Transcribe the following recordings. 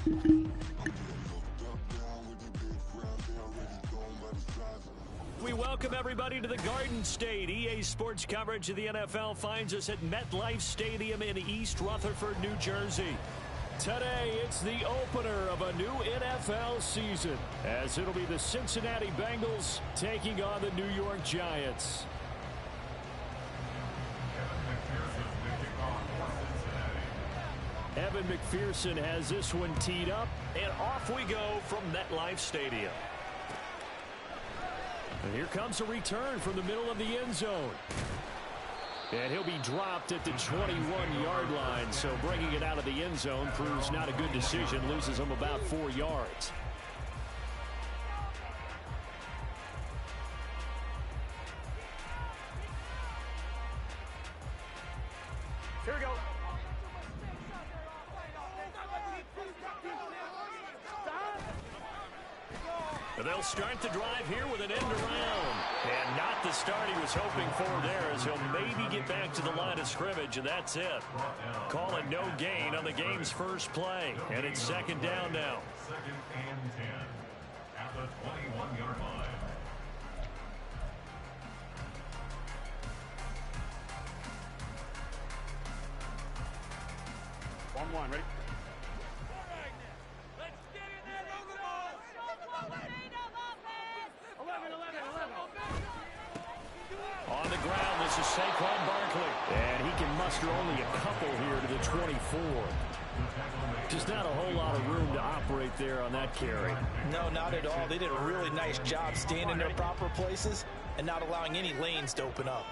We welcome everybody to the Garden State. EA Sports coverage of the NFL finds us at MetLife Stadium in East Rutherford, New Jersey. Today, it's the opener of a new NFL season, as it'll be the Cincinnati Bengals taking on the New York Giants. Evan McPherson has this one teed up, and off we go from MetLife Stadium. And here comes a return from the middle of the end zone. And he'll be dropped at the 21-yard line, so bringing it out of the end zone proves not a good decision, loses him about 4 yards. Here we go. They'll start the drive here with an end around. And not the start he was hoping for there, as he'll maybe get back to the line of scrimmage, and that's it. Call it no gain on the game's first play. And it's second down now. Second and 10 at the 21-yard line. One, ready? On the ground, this is Saquon Barkley. And he can muster only a couple here to the 24. Just not a whole lot of room to operate there on that carry. No, not at all. They did a really nice job staying in their proper places and not allowing any lanes to open up.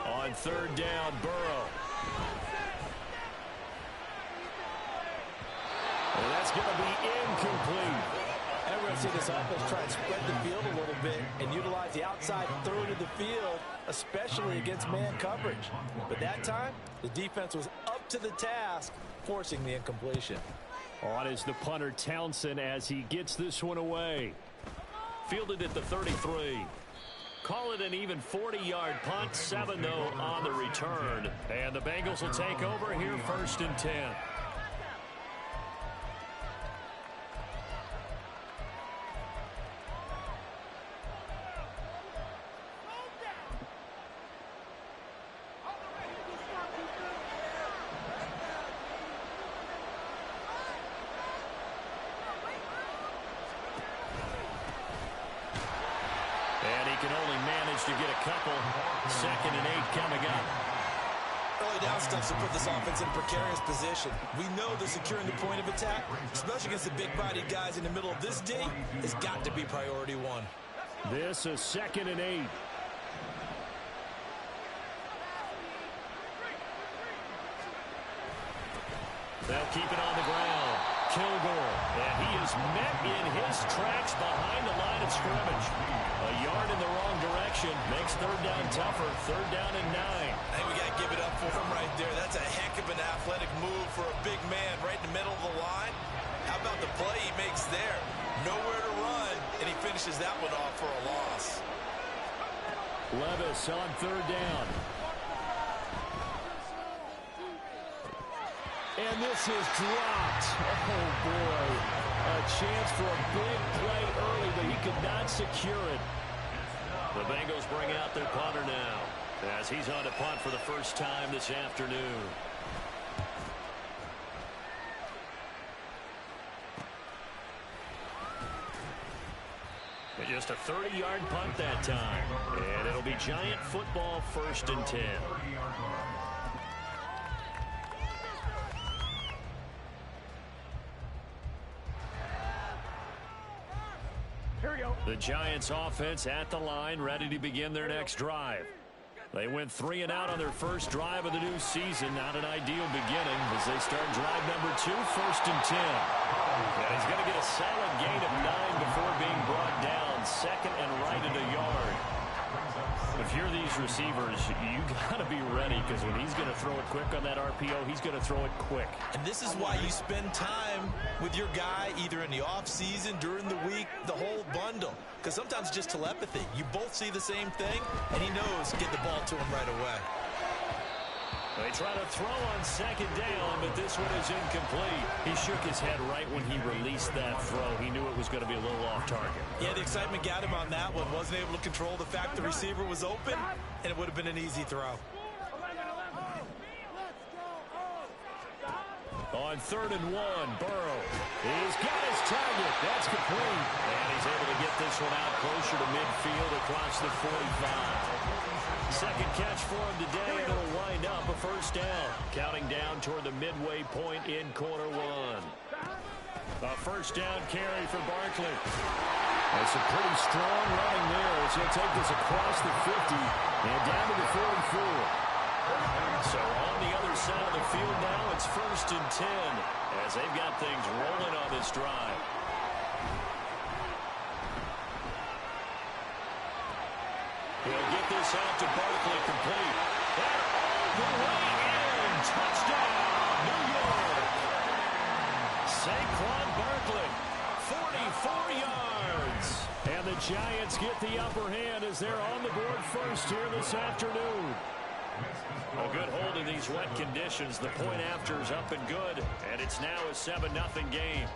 On third down, Burrow. And that's going to be incomplete. And we're going to see this offense try and spread the field a little bit and utilize the outside third of the field, especially against man coverage. But that time, the defense was up to the task, forcing the incompletion. On is the punter, Townsend, as he gets this one away. Fielded at the 33. Call it an even 40-yard punt, 7 though on the return. And the Bengals will take over here, 1st and 10. To get a couple. 2nd and 8 coming up. Early down stuff to put this offense in a precarious position. We know they're securing the point of attack, especially against the big-bodied guys in the middle of this D. It's got to be priority one. This is 2nd and 8. They'll keep it on the ground. Kilgore, and he is met in his tracks behind the line of scrimmage. A yard in the wrong direction makes third down tougher. 3rd down and 9. I think we got to give it up for him right there. That's a heck of an athletic move for a big man right in the middle of the line. How about the play he makes there? Nowhere to run, and he finishes that one off for a loss. Levis on 3rd down. And this is dropped. Oh, boy. A chance for a big play early, but he could not secure it. The Bengals bring out their punter now, as he's on to punt for the first time this afternoon. And just a 30-yard punt that time. And it'll be Giant football, 1st and 10. Here we go. The Giants offense at the line, ready to begin their next drive. They went 3 and out on their first drive of the new season. Not an ideal beginning as they start drive number 2, 1st and 10. And he's going to get a solid gain of 9 before being brought down. 2nd and right at a yard. If you're these receivers, you got to be ready, because when he's going to throw it quick on that RPO, he's going to throw it quick. And this is why you spend time with your guy either in the offseason, during the week, the whole bundle. Because sometimes it's just telepathy. You both see the same thing, and he knows get the ball to him right away. They try to throw on second down, but this one is incomplete. He shook his head right when he released that throw. He knew it was going to be a little off target. Yeah, the excitement got him on that one. Wasn't able to control the fact the receiver was open, and it would have been an easy throw. On 3rd and 1, Burrow. He's got his target. That's complete. And he's able to get this one out closer to midfield across the 45. Second catch for him today, and it'll wind up a first down. Counting down toward the midway point in quarter one. A first down carry for Barkley. That's a pretty strong running there as he'll take this across the 50 and down to the 44. So on the other side of the field now, it's 1st and 10 as they've got things rolling on this drive. He'll get this out to Barkley complete. And all the way in. Touchdown, New York. Saquon Barkley, 44 yards. And the Giants get the upper hand as they're on the board first here this afternoon. A good hold in these wet conditions. The point after is up and good, and it's now a 7-0 game.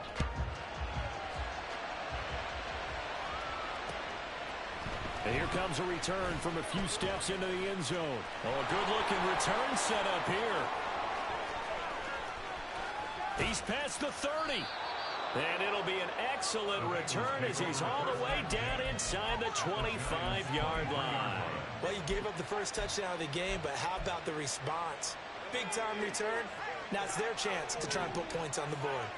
And here comes a return from a few steps into the end zone. Oh, a good-looking return set up here. He's past the 30. And it'll be an excellent return as he's all the way down inside the 25-yard line. Well, you gave up the first touchdown of the game, but how about the response? Big-time return. Now it's their chance to try and put points on the board.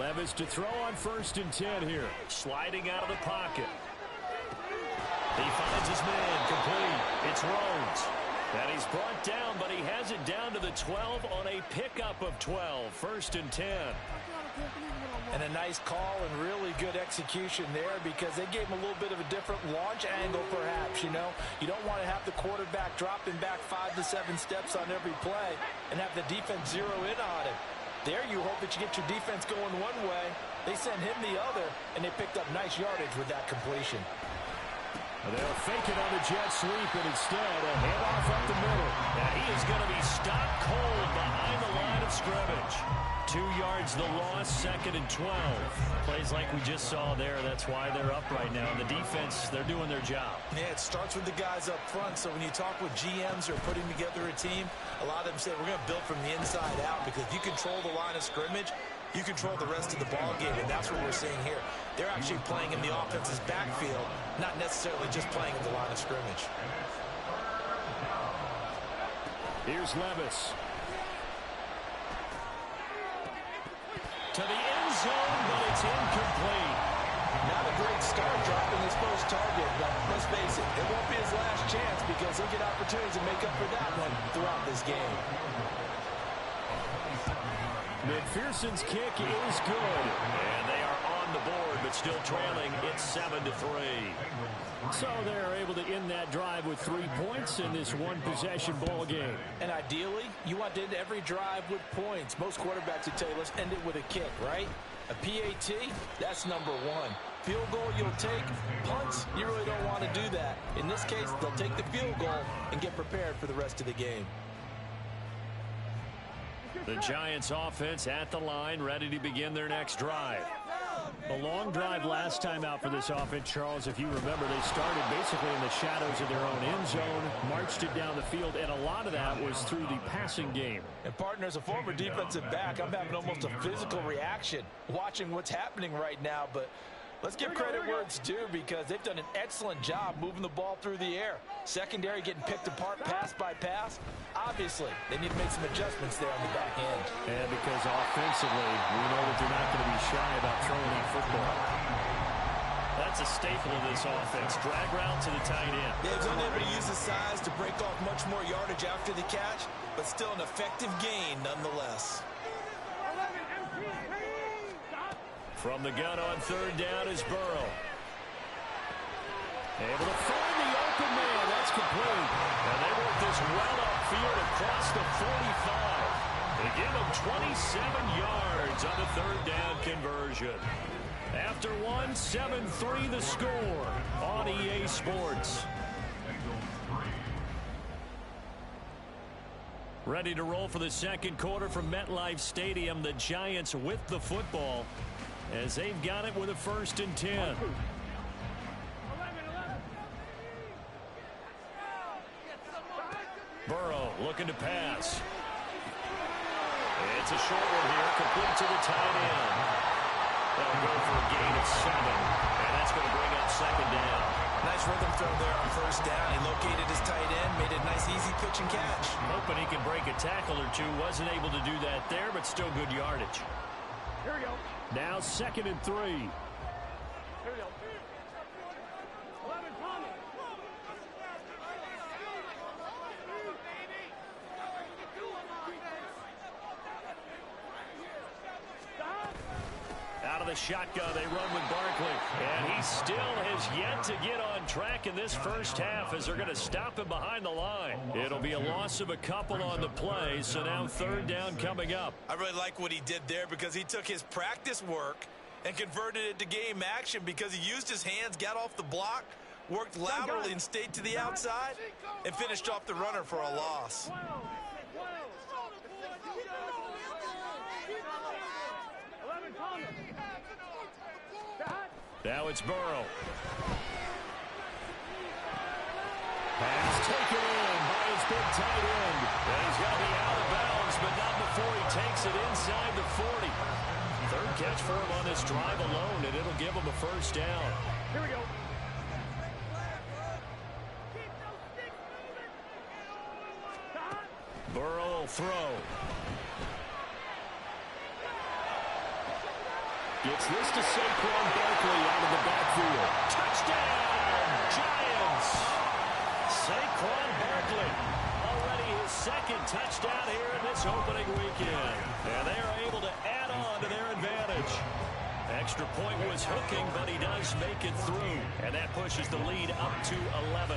Levis to throw on 1st and 10 here. Sliding out of the pocket. He finds his man complete. It's Rhodes. And he's brought down, but he has it down to the 12 on a pickup of 12. 1st and 10. And a nice call and really good execution there because they gave him a little bit of a different launch angle perhaps, you know. You don't want to have the quarterback dropping back 5 to 7 steps on every play and have the defense zero in on him. There you hope that you get your defense going one way. They sent him the other, and they picked up nice yardage with that completion. They'll fake it on the jet sweep, and instead a handoff up the middle. Now he is going to be stopped cold behind the line of scrimmage. 2 yards the loss, 2nd and 12. Plays like we just saw there. That's why they're up right now. And the defense, they're doing their job. Yeah, it starts with the guys up front. So when you talk with GMs or putting together a team, a lot of them say we're going to build from the inside out because if you control the line of scrimmage, you control the rest of the ball game, and that's what we're seeing here. They're actually playing in the offense's backfield, not necessarily just playing in the line of scrimmage. Here's Levis. To the end zone, but it's incomplete. Not a great start dropping his first target, but let's face it, it won't be his last chance because he'll get opportunities to make up for that one throughout this game. McPherson's kick is good. And they are on the board, but still trailing. It's 7-3. So they're able to end that drive with 3 points in this one-possession ball game. And ideally, you want to end every drive with points. Most quarterbacks would tell you, let's end it with a kick, right? A PAT, that's number 1. Field goal you'll take. Punts, you really don't want to do that. In this case, they'll take the field goal and get prepared for the rest of the game. The Giants offense at the line, ready to begin their next drive. A long drive last time out for this offense, Charles. If you remember, they started basically in the shadows of their own end zone, marched it down the field, and a lot of that was through the passing game. And partner, as a former defensive back, I'm having almost a physical reaction watching what's happening right now, but let's give credit where it's due because they've done an excellent job moving the ball through the air. Secondary getting picked apart pass by pass. Obviously, they need to make some adjustments there on the back end. And because offensively, we know that they're not going to be shy about throwing that football. That's a staple of this offense. Drag route to the tight end. They've been able to use his size to break off much more yardage after the catch, but still an effective gain nonetheless. From the gun on 3rd down is Burrow. Able to find the open man. That's complete. And they work this well upfield across the 45. They give him 27 yards on the 3rd down conversion. After 1, 7-3 the score on EA Sports. Ready to roll for the second quarter from MetLife Stadium. The Giants with the football as they've got it with a 1st and 10. Burrow looking to pass. It's a short one here, complete to the tight end. They'll go for a gain of 7, and that's going to bring up 2nd down. Nice rhythm throw there on 1st down. He located his tight end, made it a nice, easy pitch and catch. Hoping he can break a tackle or two. Wasn't able to do that there, but still good yardage. Here we go. Now 2nd and 3. Here we go. 11, Tommy. Out of the shotgun, they run with Barkley. And he still has yet to get on track in this first half as they're going to stop him behind the line. It'll be a loss of a couple on the play, so now 3rd down coming up. I really like what he did there because he took his practice work and converted it to game action because he used his hands, got off the block, worked laterally and stayed to the outside, and finished off the runner for a loss. Now it's Burrow. Pass taken in by his big tight end. And he's going to be out of bounds, but not before he takes it inside the 40. 3rd catch for him on this drive alone, and it'll give him a 1st down. Here we go. Burrow will throw. Gets this to Saquon Barkley out of the backfield. Touchdown, Giants! Saquon Barkley, already his 2nd touchdown here in this opening weekend. And they are able to add on to their advantage. Extra point was hooking, but he does make it through. And that pushes the lead up to 11.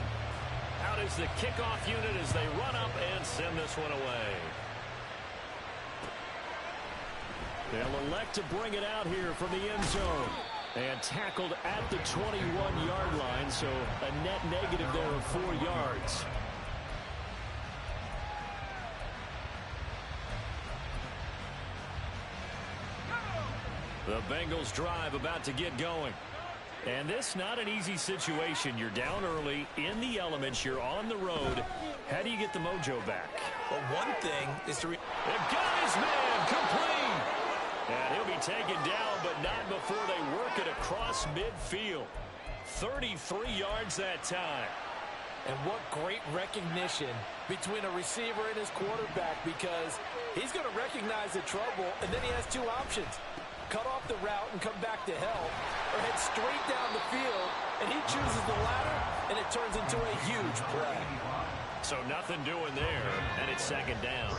Out is the kickoff unit as they run up and send this one away. They'll elect to bring it out here from the end zone. And tackled at the 21-yard line, so a net negative there of 4 yards. The Bengals drive about to get going. And this not an easy situation. You're down early, in the elements, you're on the road. How do you get the mojo back? Well, one thing is to... They've got his man complete. And he'll be taken down, but not before they work it across midfield. 33 yards that time. And what great recognition between a receiver and his quarterback, because he's going to recognize the trouble, and then he has 2 options. Cut off the route and come back to help, or head straight down the field, and he chooses the latter, and it turns into a huge play. So nothing doing there, and it's 2nd down.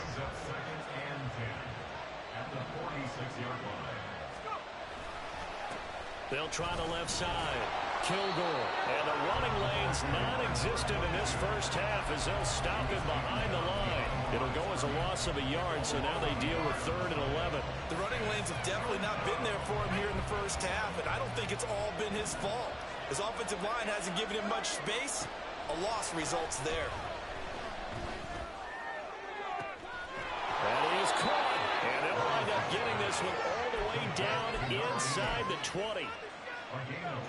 They'll try the left side. Kilgore. And the running lane's non-existent in this first half as they'll stop him behind the line. It'll go as a loss of a yard, so now they deal with 3rd and 11. The running lanes have definitely not been there for him here in the first half, and I don't think it's all been his fault. His offensive line hasn't given him much space. A loss results there. And he is caught. And they'll wind up getting this one all the way down inside the 20.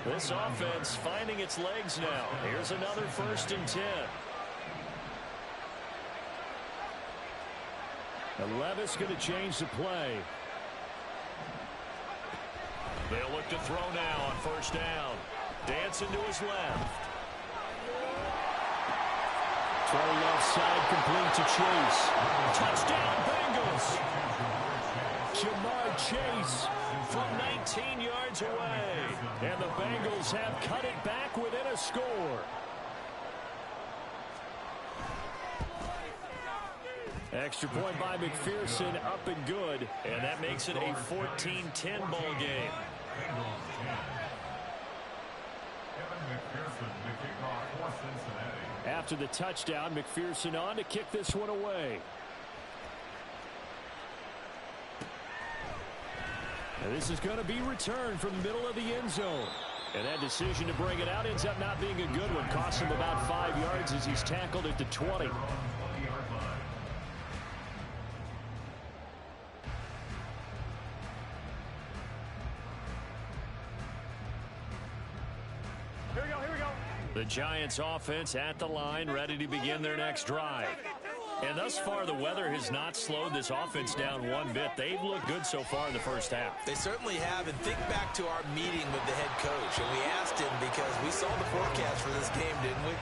This offense finding its legs now. Here's another 1st and 10. And Levis going to change the play. They'll look to throw now on 1st down. Dancing to his left. Throw left side complete to Chase. Touchdown Bengals. Jamar Chase from 19 yards away. And the Bengals have cut it back within a score. Extra point by McPherson, up and good. And that makes it a 14-10 ball game. After the touchdown, McPherson on to kick this one away. And this is going to be returned from the middle of the end zone. And that decision to bring it out ends up not being a good one. Costs him about 5 yards as he's tackled at the 20. The Giants offense at the line, ready to begin their next drive. And thus far, the weather has not slowed this offense down one bit. They've looked good so far in the first half. They certainly have. And think back to our meeting with the head coach. And we asked him, because we saw the forecast for this game, didn't we?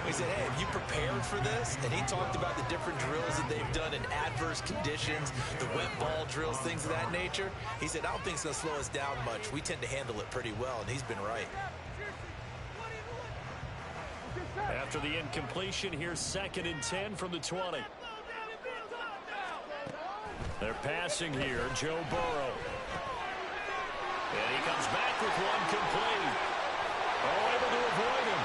We said, hey, have you prepared for this? And he talked about the different drills that they've done in adverse conditions, the wet ball drills, things of that nature. He said, I don't think it's going to slow us down much. We tend to handle it pretty well, and he's been right. After the incompletion, here's 2nd and 10 from the 20. They're passing here, Joe Burrow. And he comes back with one complete. Oh, able to avoid him.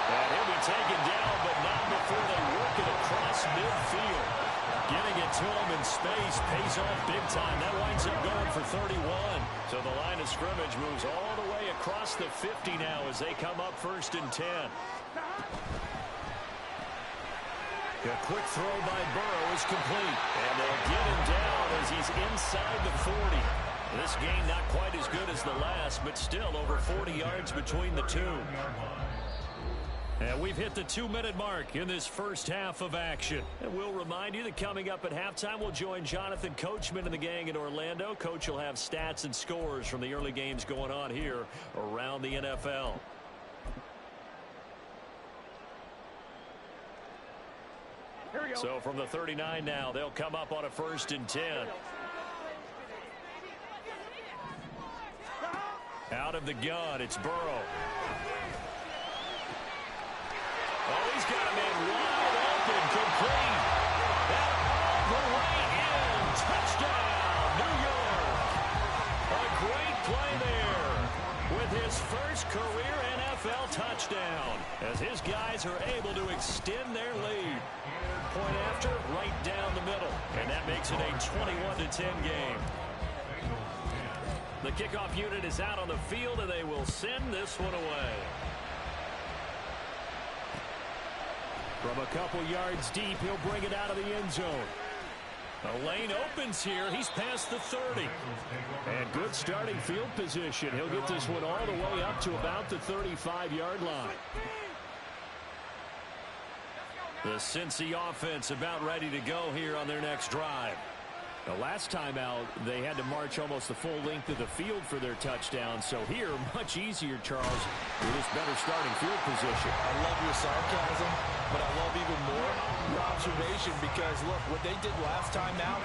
And he'll be taken down, but not before they work it across midfield. Getting it to him in space pays off big time. That winds up going for 31. So the line of scrimmage moves all the way across the 50 now as they come up 1st and 10. A quick throw by Burrow is complete. And they'll get him down as he's inside the 40. This game not quite as good as the last, but still over 40 yards between the two. And we've hit the 2-minute mark in this first half of action. And we'll remind you that coming up at halftime, we'll join Jonathan Coachman and the gang in Orlando. Coach will have stats and scores from the early games going on here around the NFL. Here we go. So from the 39 now, they'll come up on a 1st and 10. Out of the gun, it's Burrow. Oh, he's got a man wide open, complete. That all the way in. Touchdown, New York. A great play there with his first career NFL touchdown as his guys are able to extend their lead. Point after, right down the middle. And that makes it a 21-10 game. The kickoff unit is out on the field, and they will send this one away. From a couple yards deep, he'll bring it out of the end zone. The lane opens here. He's past the 30. And good starting field position. He'll get this one all the way up to about the 35-yard line. The Cincy offense about ready to go here on their next drive. The last time out, they had to march almost the full length of the field for their touchdown. So here, much easier, Charles, with this better starting field position. I love your sarcasm, but I love even more your observation because, look, what they did last time out,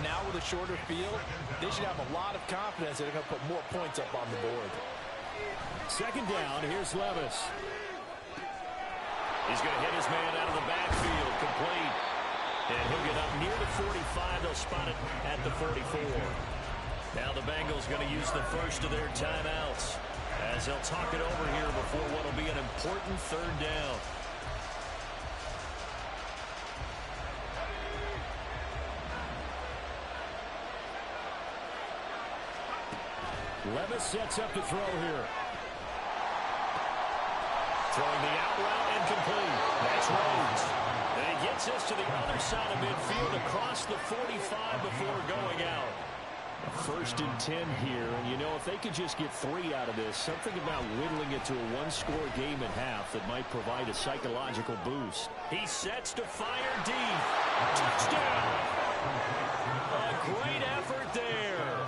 now with a shorter field, they should have a lot of confidence that they're going to put more points up on the board. 2nd down, here's Levis. He's going to hit his man out of the backfield, complete. And he'll get up near the 45. They'll spot it at the 44. Now the Bengals going to use the first of their timeouts as they'll talk it over here before what will be an important 3rd down. Levis sets up to throw here. Throwing the out route and complete. That's Rhodes. And he gets this to the other side of midfield across the 45 before going out. 1st and 10 here. And, you know, if they could just get 3 out of this, something about whittling it to a one-score game at half that might provide a psychological boost. He sets to fire deep. Touchdown! A great effort there.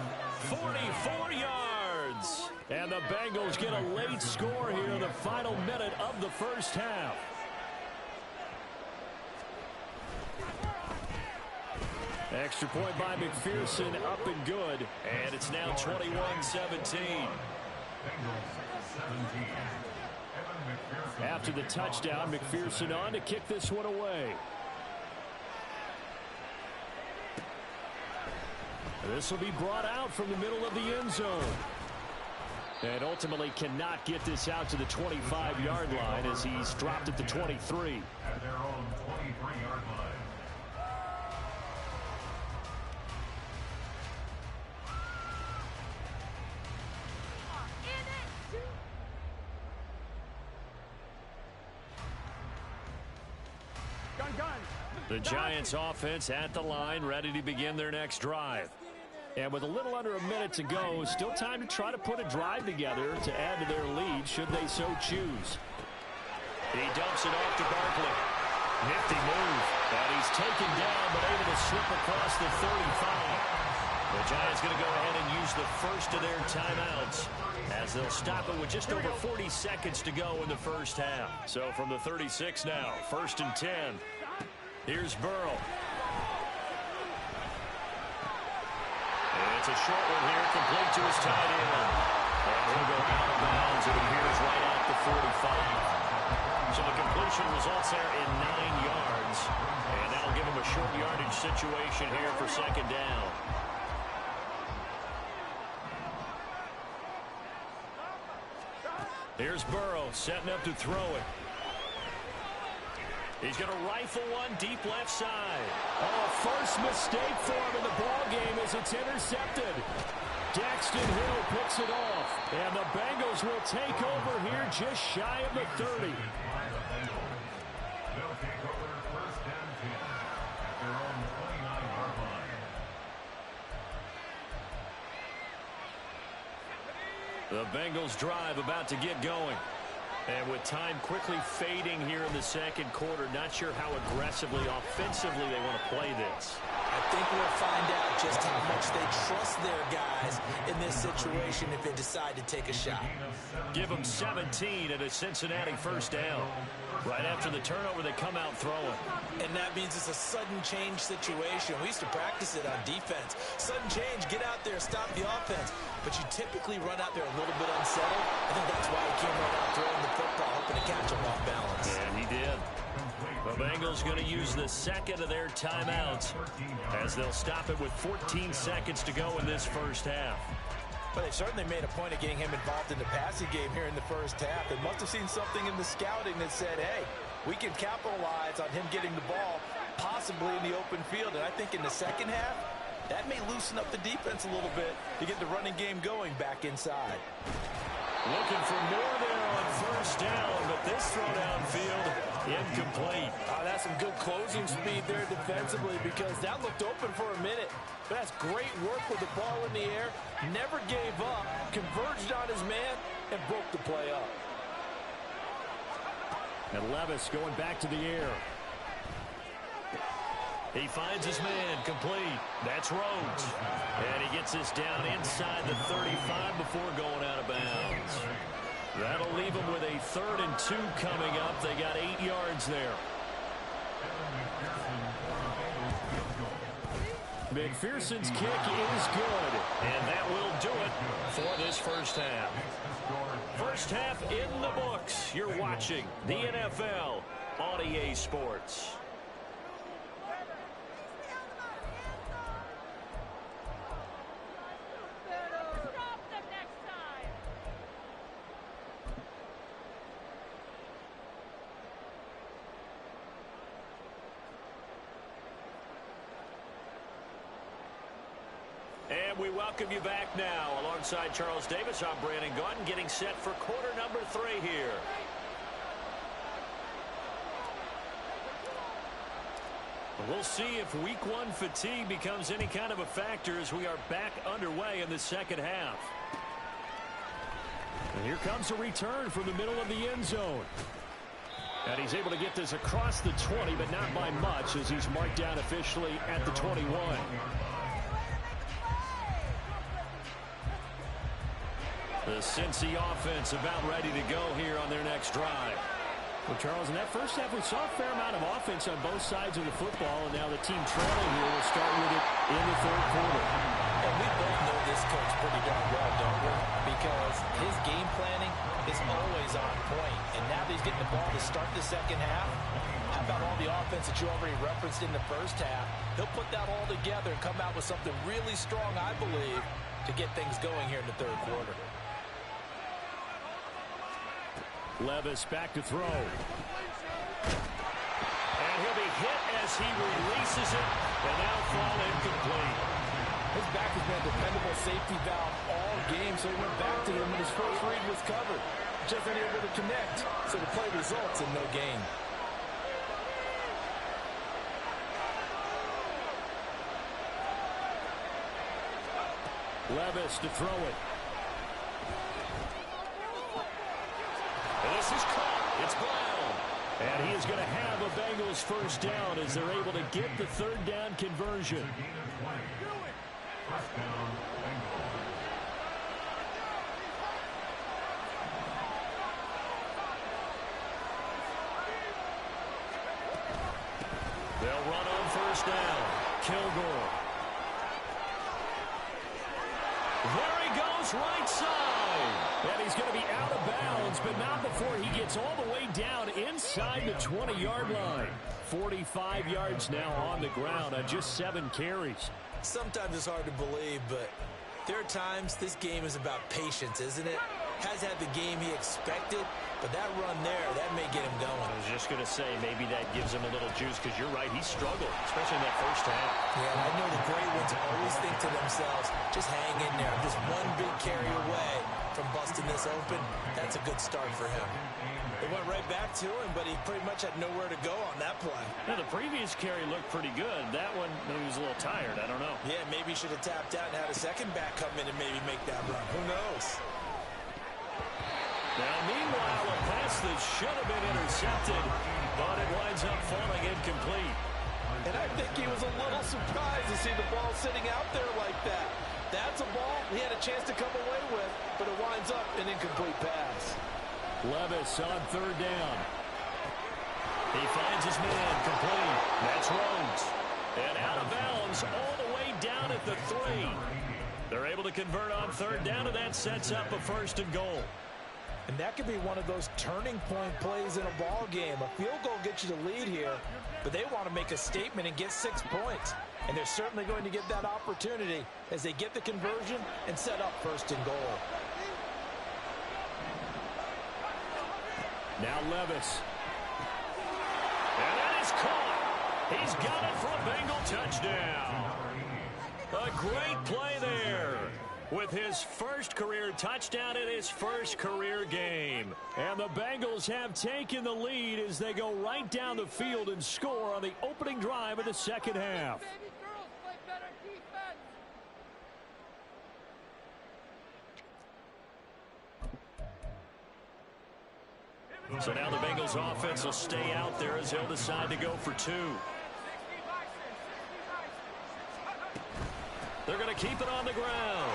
44 yards. And the Bengals get a late score here in the final minute of the first half. Extra point by McPherson, up and good. And it's now 21-17. After the touchdown, McPherson on to kick this one away. This will be brought out from the middle of the end zone. And ultimately cannot get this out to the 25-yard line as he's dropped at the 23. At their own 23-yard line. The Giants offense at the line, ready to begin their next drive. And with a little under a minute to go, still time to try to put a drive together to add to their lead should they so choose. He dumps it off to Barkley. Nifty move. And he's taken down but able to slip across the 35. The Giants going to go ahead and use the first of their timeouts as they'll stop it with just over 40 seconds to go in the first half. So from the 36 now, 1st and 10. Here's Burrow. It's a short one here, complete to his tight end. And he'll go out of bounds, it appears, right at the 45. So the completion results there in 9 yards. And that'll give him a short yardage situation here for 2nd down. Here's Burrow setting up to throw it. He's going to rifle one deep left side. Oh, first mistake for him in the ball game as it's intercepted. Daxton Hill picks it off. And the Bengals will take over here just shy of the 30. They'll take over 1st and 10 at their own 29-yard line. The Bengals drive about to get going. And with time quickly fading here in the 2nd quarter, not sure how aggressively, offensively they want to play this. I think we'll find out just how much they trust their guys in this situation if they decide to take a shot. Give them 17 and a Cincinnati 1st down. Right after the turnover, they come out throwing. And that means it's a sudden change situation. We used to practice it on defense. Sudden change, get out there, stop the offense. But you typically run out there a little bit unsettled. I think that's why he came right out throwing the football, hoping to catch him off balance. And he did. The Bengals going to use the 2nd of their timeouts as they'll stop it with 14 seconds to go in this 1st half. But they certainly made a point of getting him involved in the passing game here in the 1st half. They must have seen something in the scouting that said, hey, we can capitalize on him getting the ball possibly in the open field. And I think in the 2nd half, that may loosen up the defense a little bit to get the running game going back inside. Looking for more there on 1st down, but this throw downfield incomplete. That's some good closing speed there defensively because that looked open for a minute. But that's great work with the ball in the air. Never gave up, converged on his man, and broke the play up. And Levis going back to the air. He finds his man, complete. That's Rhodes. And he gets this down inside the 35 before going out of bounds. That'll leave him with a 3rd and 2 coming up. They got 8 yards there. McPherson's kick is good. And that will do it for this 1st half. 1st half in the books. You're watching the NFL on EA Sports. And we welcome you back now. Alongside Charles Davis, I'm Brandon Gaudin, getting set for quarter number 3 here. We'll see if week 1 fatigue becomes any kind of a factor as we are back underway in the 2nd half. And here comes a return from the middle of the end zone. And he's able to get this across the 20, but not by much as he's marked down officially at the 21. The Cincy offense about ready to go here on their next drive. Well, Charles, in that 1st half, we saw a fair amount of offense on both sides of the football, and now the team trailing here will start with it in the 3rd quarter. And we both know this coach pretty darn well, don't we? Because his game planning is always on point. And now that he's getting the ball to start the 2nd half, how about all the offense that you already referenced in the 1st half? He'll put that all together and come out with something really strong, I believe, to get things going here in the 3rd quarter. Levis back to throw. And he'll be hit as he releases it, and that'll fall incomplete. His back has been a dependable safety valve all game, so he went back to him when his first read was covered. Just unable to connect, so the play results in no gain. Levis to throw it. And this is caught. It's Brown. And he is going to have a Bengals first down as they're able to get the third down conversion. First down, Bengals. They'll run on first down. Kilgore. There he goes, right side. And he's going to be out of bounds, but not before he gets all the way down inside the 20-yard line. 45 yards now on the ground on just 7 carries. Sometimes it's hard to believe, but there are times this game is about patience, isn't it? Has had the game he expected, but that run there, that may get him going. I was just going to say, maybe that gives him a little juice, because you're right, he struggled, especially in that first half. Yeah, I know the great ones always think to themselves, just hang in there. Just one big carry away from busting this open. That's a good start for him. It went right back to him, but he pretty much had nowhere to go on that play. Now, the previous carry looked pretty good. That one, maybe he was a little tired. I don't know. Yeah, maybe he should have tapped out and had a second back come in and maybe make that run. Who knows? Now, meanwhile, a pass that should have been intercepted, but it winds up falling incomplete. And I think he was a little surprised to see the ball sitting out there like that. That's a ball he had a chance to come away with, but it winds up an incomplete pass. Levis on third down. He finds his man complete. That's Rhodes. And out of bounds all the way down at the 3. They're able to convert on third down, and that sets up a first and goal. And that could be one of those turning point plays in a ball game. A field goal gets you the lead here, but they want to make a statement and get 6 points. And they're certainly going to get that opportunity as they get the conversion and set up first and goal. Now Levis. And that is caught. He's got it for a Bengal touchdown. A great play there with his first career touchdown in his first career game. And the Bengals have taken the lead as they go right down the field and score on the opening drive of the second half. So now the Bengals offense will stay out there as they'll decide to go for 2. They're going to keep it on the ground.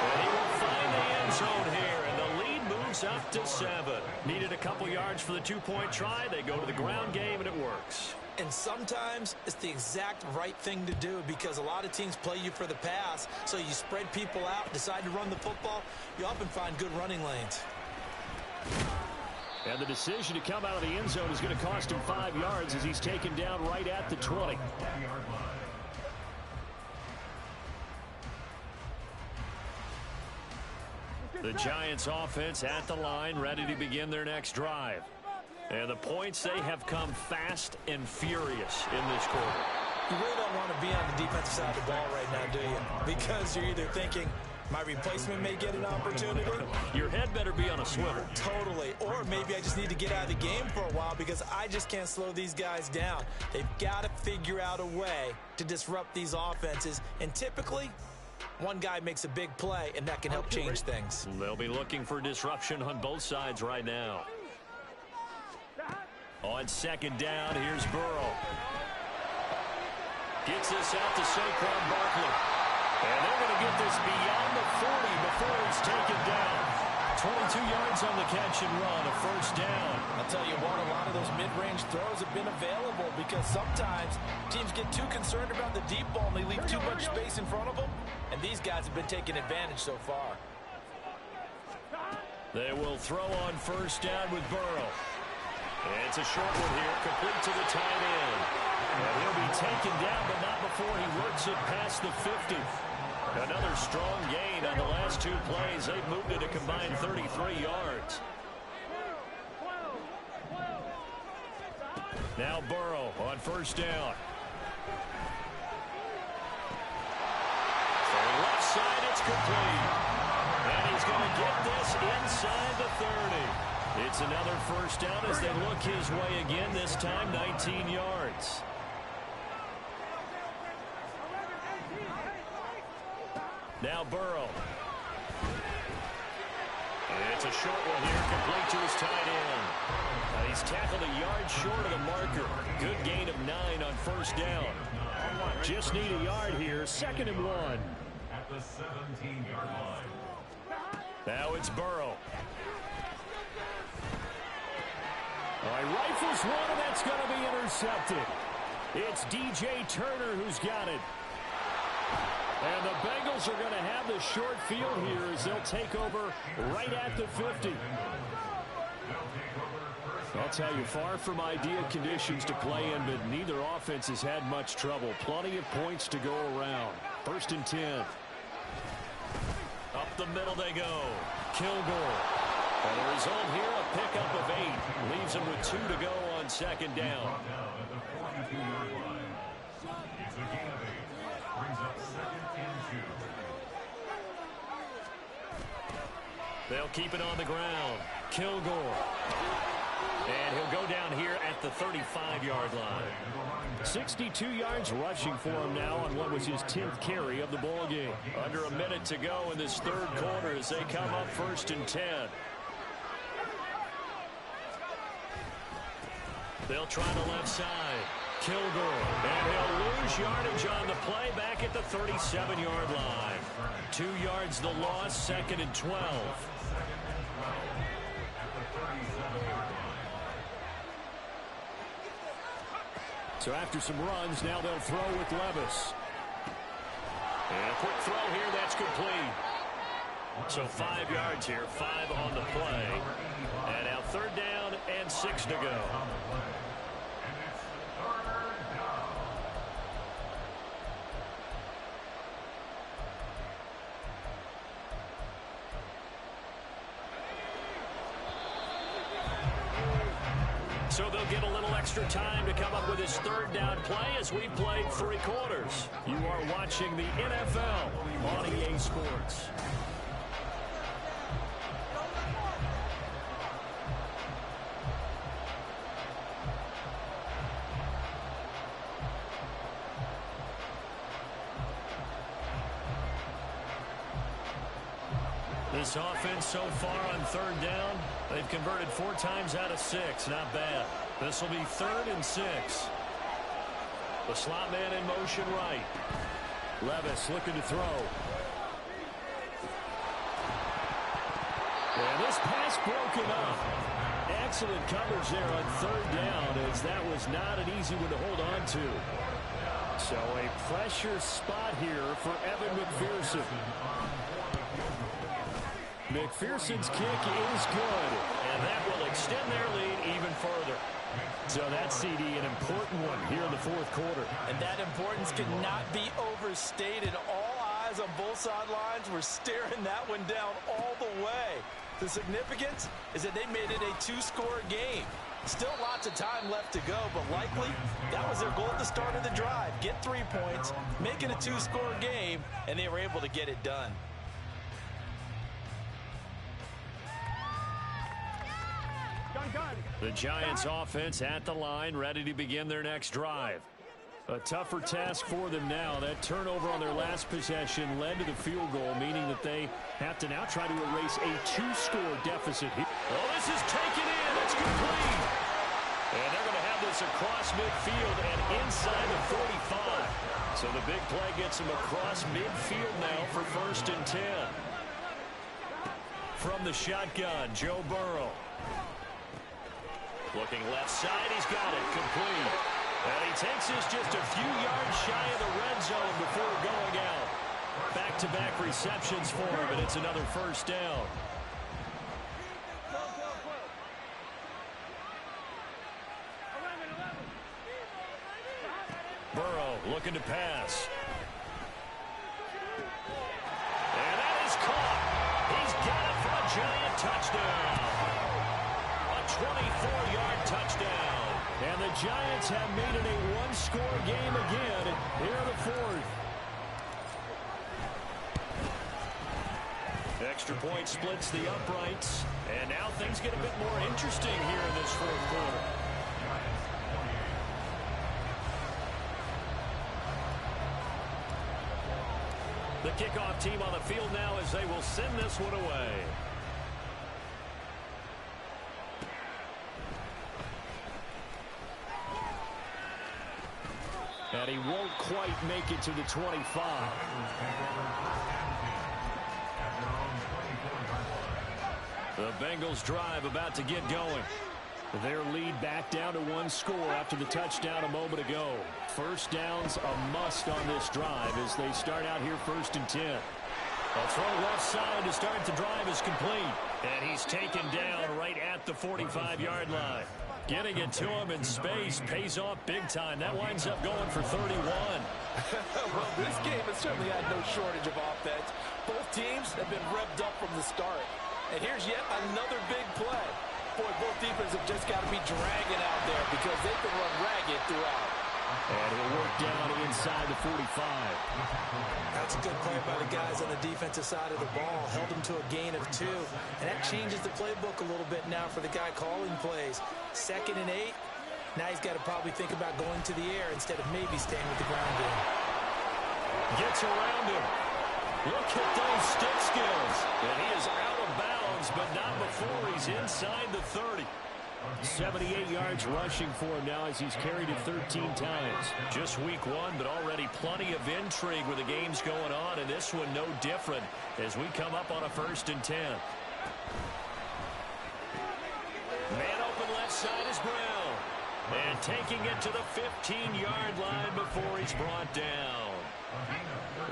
And he will find the end zone here, and the lead moves up to 7. Needed a couple yards for the 2-point try. They go to the ground game, and it works. And sometimes it's the exact right thing to do because a lot of teams play you for the pass, so you spread people out, decide to run the football. You often find good running lanes. And the decision to come out of the end zone is going to cost him 5 yards as he's taken down right at the 20. The Giants offense at the line, ready to begin their next drive. And the points, they have come fast and furious in this quarter. You really don't want to be on the defensive side of the ball right now, do you? Because you're either thinking, my replacement may get an opportunity. Your head better be on a swivel. Totally. Or maybe I just need to get out of the game for a while because I just can't slow these guys down. They've got to figure out a way to disrupt these offenses. And typically, one guy makes a big play, and that can help change things. They'll be looking for disruption on both sides right now. On second down, here's Burrow. Gets this out to Saquon Barkley. And they're going to get this beyond the 40 before it's taken down. 22 yards on the catch and run, a first down. I'll tell you what, a lot of those mid-range throws have been available because sometimes teams get too concerned about the deep ball and they leave too much space in front of them. And these guys have been taking advantage so far. They will throw on first down with Burrow. And it's a short one here, complete to the tight end. And he'll be taken down, but not before he works it past the 50. Another strong gain on the last 2 plays. They've moved it a combined 33 yards. Now Burrow on first down. For left side, it's complete. And he's going to get this inside the 30. It's another first down as they look his way again, this time 19 yards. Now Burrow. It's a short one here, complete to his tight end. He's tackled a yard short of the marker. Good gain of 9 on first down. Just need a yard here, 2nd and 1. At the 17-yard line. Now it's Burrow. All right, rifles one, and that's going to be intercepted. It's DJ Turner who's got it. And the Bengals are going to have the short field here as they'll take over right at the 50. I'll tell you, far from ideal conditions to play in, but neither offense has had much trouble. Plenty of points to go around. 1st and 10. Up the middle they go. Kilgore. And the result here, a pickup of 8. Leaves him with 2 to go on 2nd down. It's a gain of 8. Brings up 2nd and 2. They'll keep it on the ground. Kilgore. And he'll go down here at the 35-yard line. 62 yards rushing for him now on what was his 10th carry of the ball game. Under a minute to go in this 3rd quarter as they come up 1st and 10. They'll try the left side. Kilgore. And he'll lose yardage on the play back at the 37-yard line. 2 yards the loss, 2nd and 12. So after some runs, now they'll throw with Levis. And a quick throw here, that's complete. So 5 yards here, 5 on the play. And now 3rd down and 6 to go. So they'll get a little extra time to come up with his 3rd down play as we played 3 quarters. You are watching the NFL on EA Sports. This offense so far on 3rd down, they've converted 4 times out of 6. Not bad. This will be 3rd and 6. The slot man in motion right. Levis looking to throw. And this pass broken up. Excellent coverage there on 3rd down as that was not an easy one to hold on to. So a pressure spot here for Evan McPherson. McPherson's kick is good, and that will extend their lead even further. So that CD, an important one here in the 4th quarter. And that importance cannot be overstated. All eyes on both sidelines were staring that one down all the way. The significance is that they made it a 2-score game. Still lots of time left to go, but likely that was their goal at the start of the drive. Get 3 points, make it a 2-score game, and they were able to get it done. The Giants offense at the line, ready to begin their next drive. A tougher task for them now. That turnover on their last possession led to the field goal, meaning that they have to now try to erase a 2-score deficit here. Oh, this is taken in. It's complete. And they're going to have this across midfield and inside the 45. So the big play gets them across midfield now for 1st and 10. From the shotgun, Joe Burrow. Looking left side, he's got it, complete. And he takes this just a few yards shy of the red zone before going out. Back-to-back receptions for him, and it's another 1st down. Burrow looking to pass. And that is caught. He's got it for a Giant touchdown. 24-yard touchdown. And the Giants have made it a 1-score game again here in the 4th. Extra point splits the uprights. And now things get a bit more interesting here in this 4th quarter. The kickoff team on the field now as they will send this one away. And he won't quite make it to the 25. The Bengals drive about to get going. Their lead back down to one score after the touchdown a moment ago. First down's a must on this drive as they start out here 1st and 10. A throw left side to start the drive is complete. And he's taken down right at the 45-yard line. Getting it to him in space pays off big time. That winds up going for 31. Well, this game has certainly had no shortage of offense. Both teams have been revved up from the start. And here's yet another big play. Boy, both defenses have just got to be dragging out there because they can run ragged throughout. And he'll work down inside the 45. That's a good play by the guys on the defensive side of the ball. Held them to a gain of 2. And that changes the playbook a little bit now for the guy calling plays. 2nd and 8. Now he's got to probably think about going to the air instead of maybe staying with the ground game. Gets around him. Look at those stick skills. And he is out of bounds, but not before he's inside the 30. 78 yards rushing for him now as he's carried it 13 times. Just week 1, but already plenty of intrigue with the games going on, and this one no different as we come up on a 1st and 10. Man open left side is Brown. And taking it to the 15-yard line before he's brought down.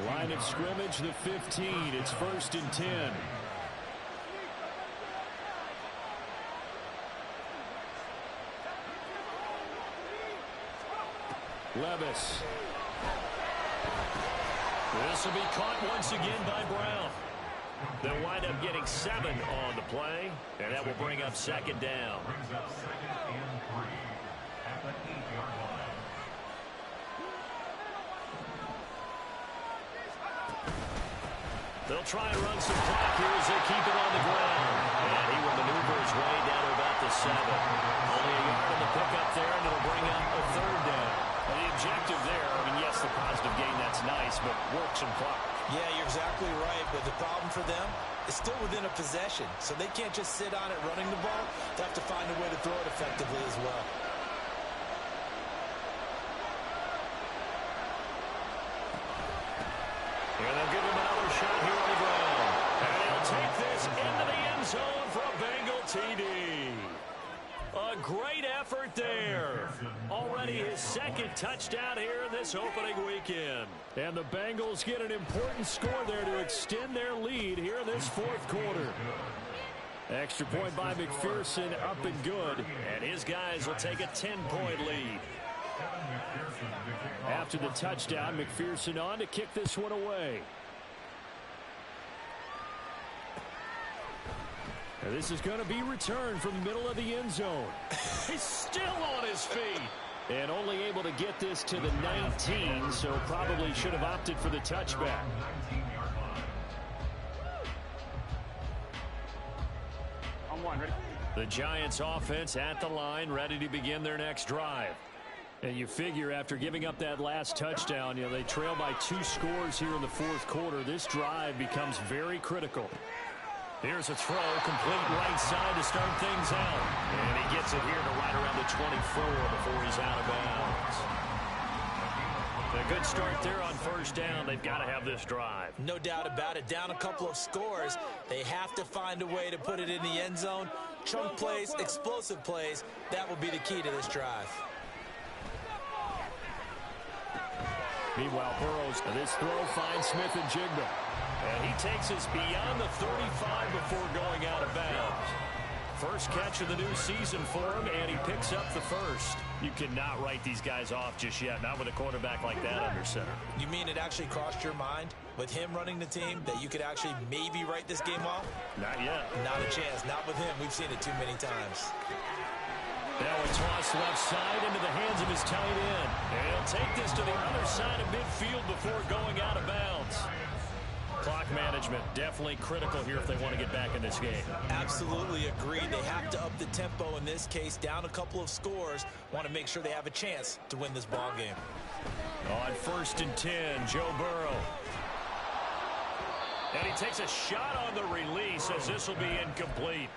Line of scrimmage, the 15. It's 1st and 10. Levis. This will be caught once again by Brown. They'll wind up getting 7 on the play, and that will bring up 2nd down. Brings up 2nd and 3 at the 8-yard line. They'll try and run some clock here as they keep it on the ground. And he will maneuver his way down to about the 7. Only a yard in the pickup there, and it'll bring up a 3rd down. Well, the objective there, I mean, yes, the positive gain, that's nice, but work some clock. Yeah, you're exactly right, but the problem for them is still within a possession, so they can't just sit on it running the ball. They have to find a way to throw it effectively as well. And they'll give him another shot here on the ground. And he'll take this into the end zone for a Bengal TD. A great effort there. Already his 2nd touchdown here in this opening weekend. And the Bengals get an important score there to extend their lead here in this 4th quarter. Extra point by McPherson, up and good. And his guys will take a 10-point lead. After the touchdown, McPherson on to kick this one away. Now this is going to be returned from the middle of the end zone. He's still on his feet. And only able to get this to the 19, so probably should have opted for the touchback. On 1, ready? The Giants offense at the line, ready to begin their next drive. And you figure after giving up that last touchdown, you know, they trail by 2 scores here in the 4th quarter. This drive becomes very critical. Here's a throw, complete right side to start things out. And he gets it here to right around the 24 before he's out of bounds. A good start there on 1st down. They've got to have this drive. No doubt about it. Down a couple of scores. They have to find a way to put it in the end zone. Chunk plays, explosive plays. That will be the key to this drive. Meanwhile, Burrows, this throw finds Smith and Jigba. And he takes us beyond the 35 before going out of bounds. First catch of the new season for him, and he picks up the 1st. You cannot write these guys off just yet, not with a quarterback like that under center. You mean it actually crossed your mind, with him running the team, that you could actually maybe write this game off? Not yet. Not a chance. Not with him. We've seen it too many times. Now a toss left side into the hands of his tight end. And he'll take this to the other side of midfield before going out of bounds. Clock management definitely critical here if they want to get back in this game. Absolutely agreed. They have to up the tempo in this case. Down a couple of scores. Want to make sure they have a chance to win this ball game. On 1st and 10, Joe Burrow. And he takes a shot on the release as this will be incomplete.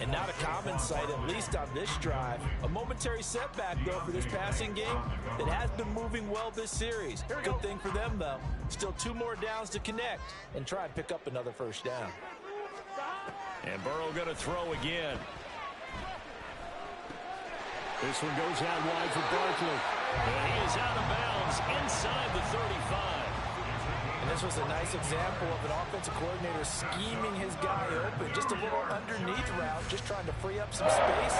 And not a common sight, at least on this drive. A momentary setback, though, for this passing game. It has been moving well this series. Good thing for them, though. Still 2 more downs to connect and try and pick up another first down. And Burrow going to throw again. This one goes out wide for Barkley. And he is out of bounds inside the 35. And this was a nice example of an offensive coordinator scheming his guy open. Just a little underneath route, just trying to free up some space,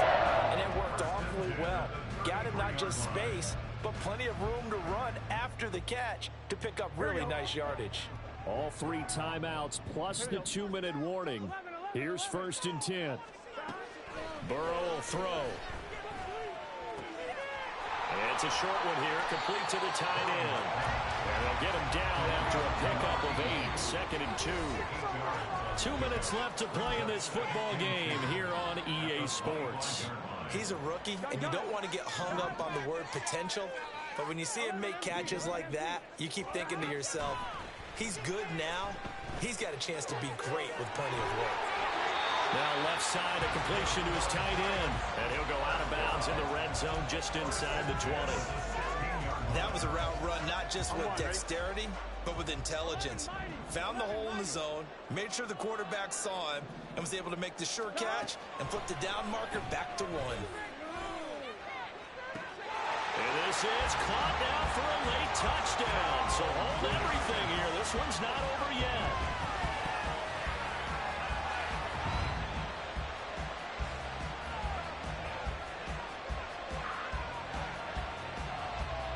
and it worked awfully well. Got him not just space, but plenty of room to run after the catch to pick up really nice yardage. All 3 timeouts plus the 2-minute warning. Here's 1st and 10. Burrow will throw. And it's a short one here, complete to the tight end. And they'll get him down after a pickup of 8, 2nd and 2. 2 minutes left to play in this football game here on EA Sports. He's a rookie, and you don't want to get hung up on the word potential. But when you see him make catches like that, you keep thinking to yourself, he's good now. He's got a chance to be great with plenty of work. Now left side, a completion to his tight end. And he'll go out of bounds in the red zone just inside the 20. That was a route run not just with dexterity, but with intelligence. Found the hole in the zone, made sure the quarterback saw him, and was able to make the sure catch and flip the down marker back to 1. And this is caught now for a late touchdown. So hold everything here. This one's not over yet.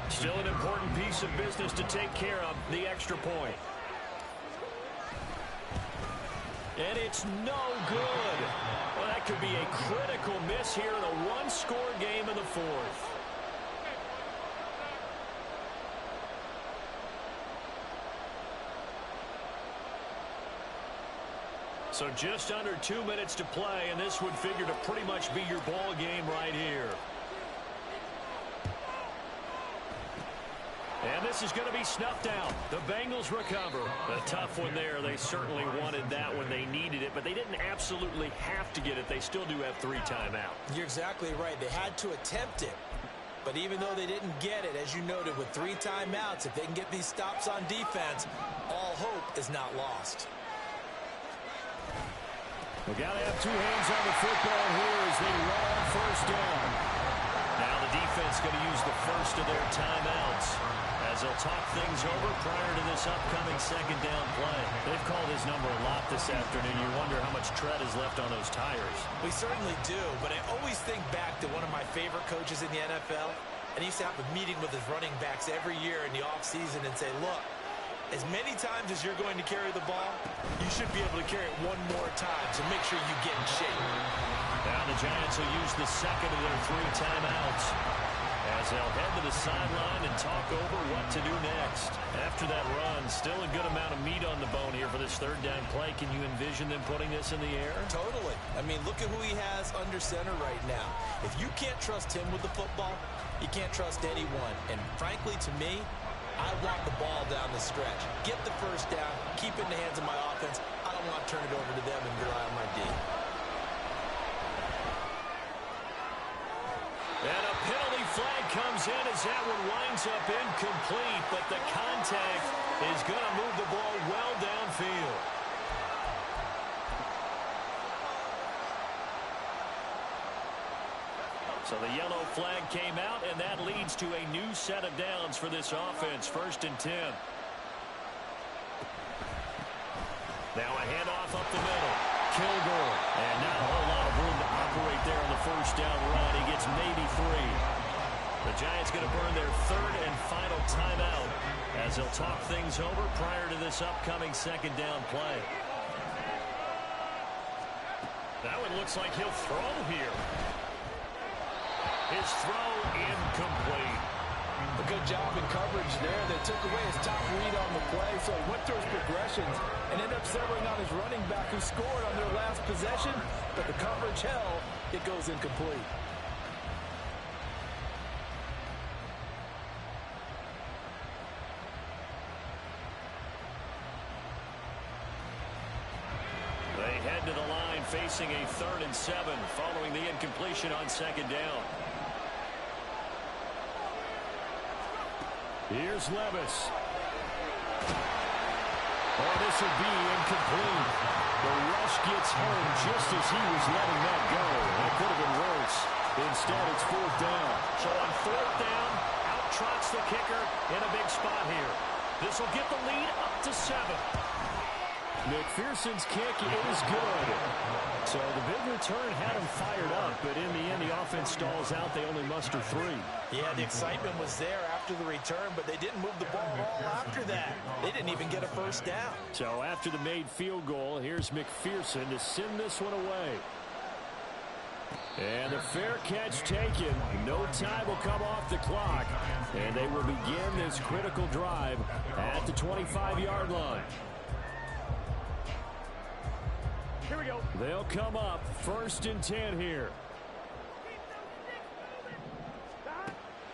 Still an important piece of business to take care of, the extra point. And it's no good. Well, that could be a critical miss here in a 1-score game in the 4th. So just under 2 minutes to play, and this would figure to pretty much be your ball game right here. And this is going to be snuffed out. The Bengals recover. A tough one there. They certainly wanted that when they needed it, but they didn't absolutely have to get it. They still do have 3 timeouts. You're exactly right. They had to attempt it. But even though they didn't get it, as you noted, with 3 timeouts, if they can get these stops on defense, all hope is not lost. We got to have 2 hands on the football here as they run on 1st down. Now the defense going to use the first of their timeouts as they'll talk things over prior to this upcoming 2nd down play. They've called his number a lot this afternoon. You wonder how much tread is left on those tires. We certainly do, but I always think back to one of my favorite coaches in the NFL, and he used to have a meeting with his running backs every year in the offseason and say, look, as many times as you're going to carry the ball, you should be able to carry it 1 more time, so make sure you get in shape. Now the Giants will use the 2nd of their 3 timeouts as they'll head to the sideline and talk over what to do next. After that run, still a good amount of meat on the bone here for this 3rd down play. Can you envision them putting this in the air? Totally. I mean, look at who he has under center right now. If you can't trust him with the football, you can't trust anyone. And frankly, to me, I want the ball down the stretch. Get the first down, keep it in the hands of my offense. I don't want to turn it over to them and rely on my D. And a penalty flag comes in as that one winds up incomplete, but the contact is going to move the ball well downfield. So the yellow flag came out, and that leads to a new set of downs for this offense. 1st and 10. Now a handoff up the middle. Kilgore. And not a whole lot of room to operate there on the 1st down run. He gets maybe 3. The Giants going to burn their 3rd and final timeout as they'll talk things over prior to this upcoming 2nd down play. That one looks like he'll throw here. His throw incomplete. A good job in coverage there. They took away his top read on the play, so he went through his progressions and ended up settling on his running back who scored on their last possession, but the coverage held. It goes incomplete. head to the line facing a 3rd and 7 following the incompletion on 2nd down. Here's Levis. Oh, this will be incomplete. The rush gets home just as he was letting that go. That could have been worse. Instead, it's 4th down. So on 4th down, out trots the kicker in a big spot here. This will get the lead up to 7. McPherson's kick is good. So the big return had him fired up, but in the end, the offense stalls out. They only muster 3. Yeah, the excitement was there after the return, but they didn't move the ball at all after that. They didn't even get a 1st down. So after the made field goal, here's McPherson to send this one away. And the fair catch taken. No time will come off the clock. And they will begin this critical drive at the 25-yard line. Here we go. They'll come up 1st and 10 here.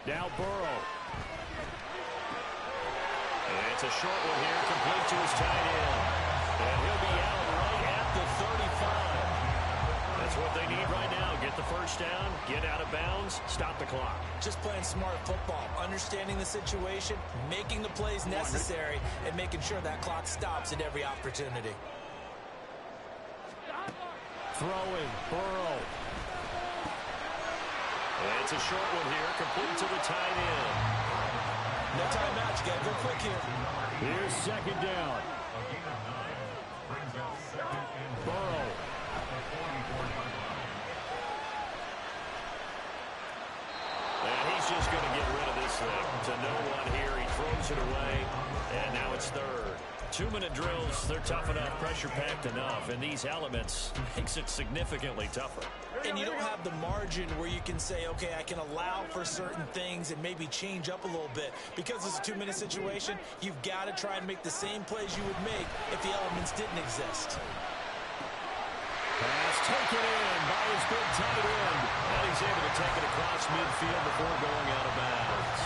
Now Burrow. And it's a short one here, complete to his tight end. And he'll be out right at the 35. That's what they need right now. Get the 1st down, get out of bounds, stop the clock. Just playing smart football, understanding the situation, making the plays necessary, and making sure that clock stops at every opportunity. Throwing, Burrow. And it's a short one here, complete to the tight end. No timeout, you gotta go quick here. Here's 2nd down. Burrow. And he's just going to get rid of this thing. To no one here, he throws it away, and now it's 3rd. 2-minute drills, they're tough enough, pressure-packed enough, and these elements makes it significantly tougher. And you don't have the margin where you can say, okay, I can allow for certain things and maybe change up a little bit. Because it's a 2-minute situation, you've got to try and make the same plays you would make if the elements didn't exist. Pass taken in by his big tight end. And he's able to take it across midfield before going out of bounds.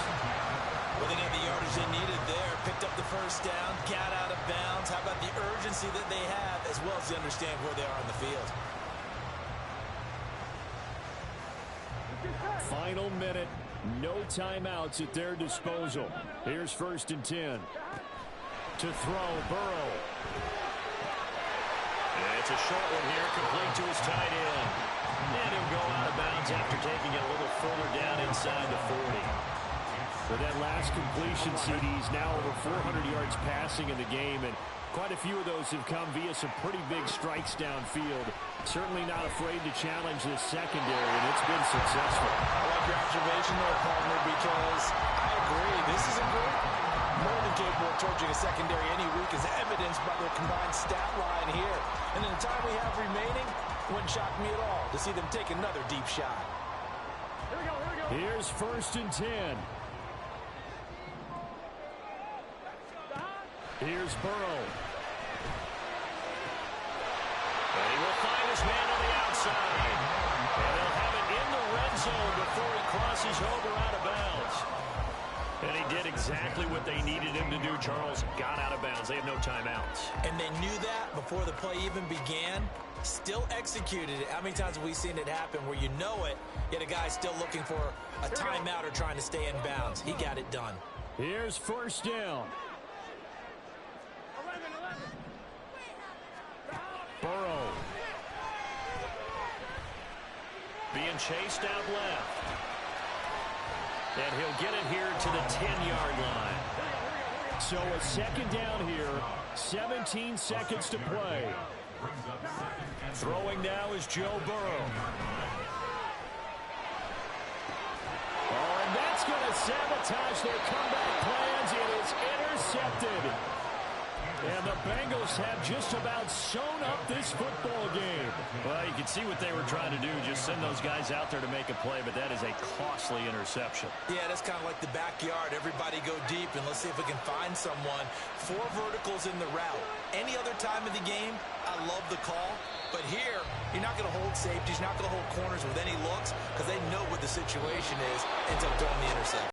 Well, they got the yardage they needed there. Picked up the 1st down, got out of bounds. How about the urgency that they have, as well as they understand where they are on the field. Final minute. No timeouts at their disposal. Here's 1st and 10. To throw, Burrow. And it's a short one here, complete to his tight end. And he'll go out of bounds after taking it a little further down inside the 40. For that last completion, CD's now over 400 yards passing in the game, and quite a few of those have come via some pretty big strikes downfield. Certainly not afraid to challenge this secondary, and it's been successful. I like your observation there, partner, because I agree. This is a group more than capable of torching a secondary any week, as evidenced by their combined stat line here. And in the time we have remaining, it wouldn't shock me at all to see them take another deep shot. Here we go, here we go. Here's 1st and 10. Here's Burrow. And he will find his man on the outside. And they'll have it in the red zone before he crosses over out of bounds. And he did exactly what they needed him to do, Charles. Got out of bounds. They have no timeouts. And they knew that before the play even began. Still executed it. How many times have we seen it happen where you know it, yet a guy's still looking for a timeout or trying to stay in bounds? He got it done. Here's 1st down. Burrow. Being chased out left. And he'll get it here to the 10-yard line. So a 2nd down here, 17 seconds to play. Throwing now is Joe Burrow. Oh, and that's going to sabotage their comeback plans. It is intercepted. And the Bengals have just about sewn up this football game. Well, you can see what they were trying to do, just send those guys out there to make a play, but that is a costly interception. Yeah, that's kind of like the backyard. Everybody go deep, and let's see if we can find someone. 4 verticals in the route. Any other time of the game, I love the call. But here, you're not going to hold safeties, you're not going to hold corners with any looks, because they know what the situation is. Ends up throwing the interception.